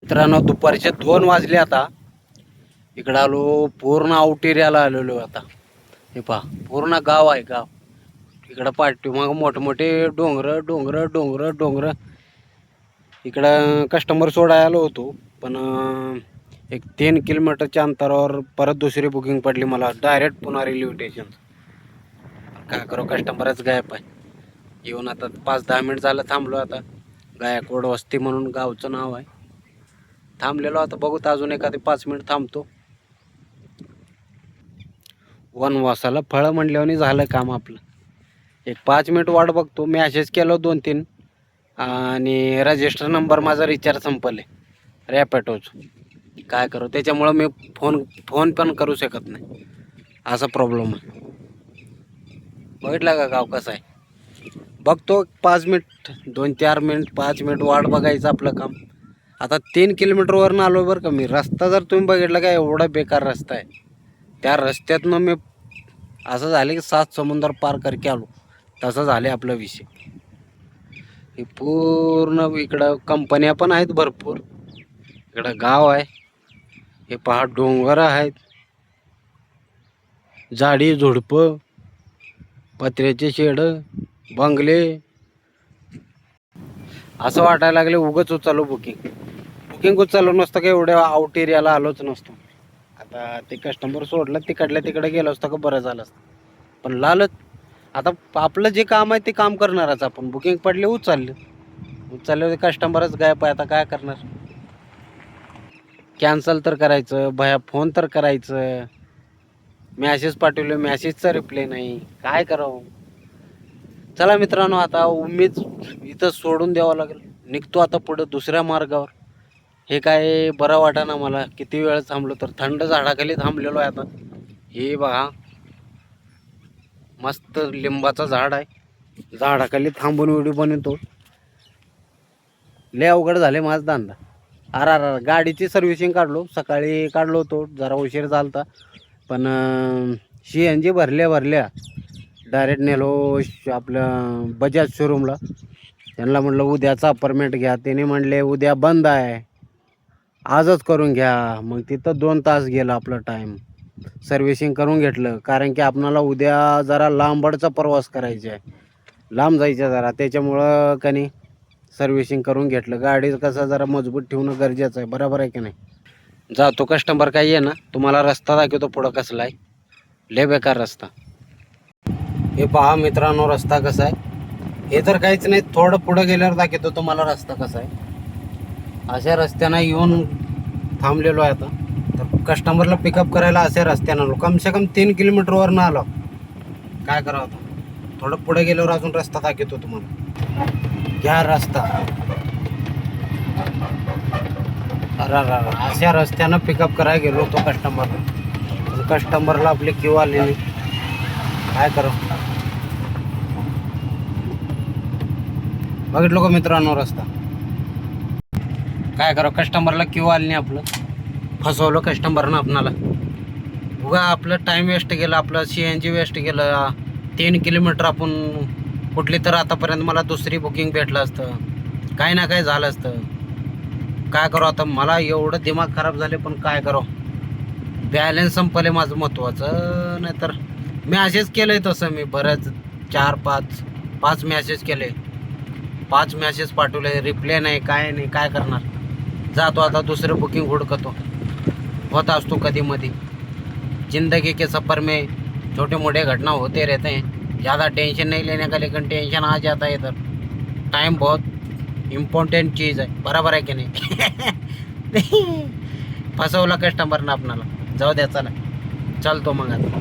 मित्रांनो, दुपारचे 2 वाजले. आता इकडं आलो, पूर्ण आउट एरियाला आलेलो. आता हे पहा, पूर्ण गाव आहे गाव. इकडं पाठीमागं मोठमोठे डोंगर डोंगर डोंगर डोंगर. इकडं कस्टमर सोडायला आलो होतो, पण एक 3 किलोमीटरच्या अंतरावर परत दुसरी बुकिंग पडली मला, डायरेक्ट पुन्हा रेल्वे स्टेशन. काय करू, कस्टमरच गायब आहे. येऊन आता 5-10 मिनिट झालं थांबलो. आता गायकवाड वस्ती म्हणून गावचं नाव आहे. थांबलेलो, आता बघूत अजून एखादी 5 मिनिट थांबतो. वनवासाला फळं म्हणल्याने झालं काम आपलं. एक 5 मिनिट वाट बघतो. मॅसेज केलो 2-3, आणि रजिस्टर नंबर माझा रिचार्ज संपले रॅपिडोचं. काय करू, त्याच्यामुळं मी फोन पण करू शकत नाही, असा प्रॉब्लेम आहे. बघितलं का गाव कसं आहे. बघतो 5 मिनिट, 2-4 मिनिट, 5 मिनिट वाट बघायचं आपलं काम. आता 3 किलोमीटरवरनं आलो बरं का मी. रस्ता जर तुम्ही बघितला का, एवढा बेकार रस्ता आहे. त्या रस्त्यातनं मी असं झालं की 7 समुंदर पार करके आलो, तसं झालं आपला विषय. हे पूर्ण इकडं कंपन्या पण आहेत भरपूर. इकडं गाव आहे. हे पहा, डोंगर आहेत, झाडी झुडपं, पत्र्याचे शेड, बंगले. असं वाटायला लागले उगाच उचललो बुकिंग उचललो नसतं का, एवढ्या आउट एरियाला आलोच नसतो. आता ते कस्टमर सोडलं, तिकडल्या तिकडे गेलो असतं का बरं झालं असतं. पण लालच. आता आपलं जे काम आहे ते काम करणारच आपण. बुकिंग पडले, उचलले कस्टमरच गायब आहे. आता काय करणार, कॅन्सल तर करायचं, भया फोन तर करायचं, मॅसेज पाठवले, मॅसेजचा रिप्लाय नाही. काय करावं. चला मित्रांनो, आता उमेद इथं सोडून द्यावं लागेल. निघतो आता पुढं दुसऱ्या मार्गावर. हे काय बरं वाटाना मला. किती वेळ थांबलो, तर थंड झाडाखाली थांबलेलो आहे. आता हे बघा, मस्त लिंबाचं झाड आहे, झाडाखाली थांबून व्हिडिओ बनवतो. लय अवघड झाले माझा धंदा. गाडीची सर्व्हिसिंग काढलो, सकाळी काढलो होतो, जरा उशीर झालता. पण CNG भरल्या डायरेक्ट नेलो आपलं बजाज शोरूमला. त्यांना म्हटलं उद्याचा अपॉइंटमेंट घ्या. त्याने म्हणले उद्या बंद आहे, आजच करून घ्या. मग तिथं 2 तास गेला आपलं टाईम. सर्व्हिसिंग करून घेतलं, कारण की आपणाला उद्या जरा लांबडचा प्रवास करायचा आहे, लांब जायचं जरा. त्याच्यामुळं कनी सर्व्हिसिंग करून घेतलं. गाडी कसं जरा मजबूत ठेवणं गरजेचं आहे, बरोबर आहे की नाही. जातो, कस्टमर काय ये ना, तुम्हाला रस्ता दाखवतो पुढं कसला आहे. लय बेकार रस्ता. हे पहा मित्रांनो, रस्ता कसा आहे. हे तर काहीच नाही, थोडं पुढं गेल्यावर दाखवतो तुम्हाला रस्ता कसा आहे. अशा रस्त्यानं येऊन थांबलेलो आहे. आता तर कस्टमरला पिकअप करायला अशा रस्त्यानं आलो, कमसे कम 3 किलोमीटरवरनं आलो. काय करावं आता, थोडं पुढे गेल्यावर अजून रस्ता दाखवतो तुम्हाला. घ्या रस्ता. अशा रस्त्यानं पिकअप करायला गेलो होतो कस्टमरला. कस्टमरला आपली क्यू आली नाही. काय करू, बघितलो का मित्रांनो रस्ता. काय करू, कस्टमरला क्यू आली नाही. आपलं फसवलं कस्टमरनं आपणाला. उगा आपलं टाईम वेस्ट गेलं, आपलं CNG वेस्ट गेलं. 3 किलोमीटर आपण कुठली तर आतापर्यंत मला दुसरी बुकिंग भेटलं असतं, काही ना काही झालं असतं. काय करू आता, मला एवढं दिमाग खराब झाले. पण काय करू, बॅलन्स संपले माझं महत्त्वाचं. नाहीतर मॅसेज केलं आहे तसं मी बऱ्याच 4-5 मॅसेज केले, 5 मॅसेज पाठवले, रिप्लाय नाही, काय नाही. काय करणार. जातो आता दुसरं बुकिंग हुडकतो. होत असतो कधी मध्ये. ज़िंदगी के सफ़र में छोटे मोटे घटना होते रहते हैं, ज़्यादा टेंशन नहीं लेने का, लेकिन टेंशन आ जाता है इधर. टाइम बहुत इम्पॉर्टंट चीज़ आहे, बरोबर आहे की नाही. फसवला कस्टमरनं आपणाला. जाऊ द्या, चला चलतो मग आता.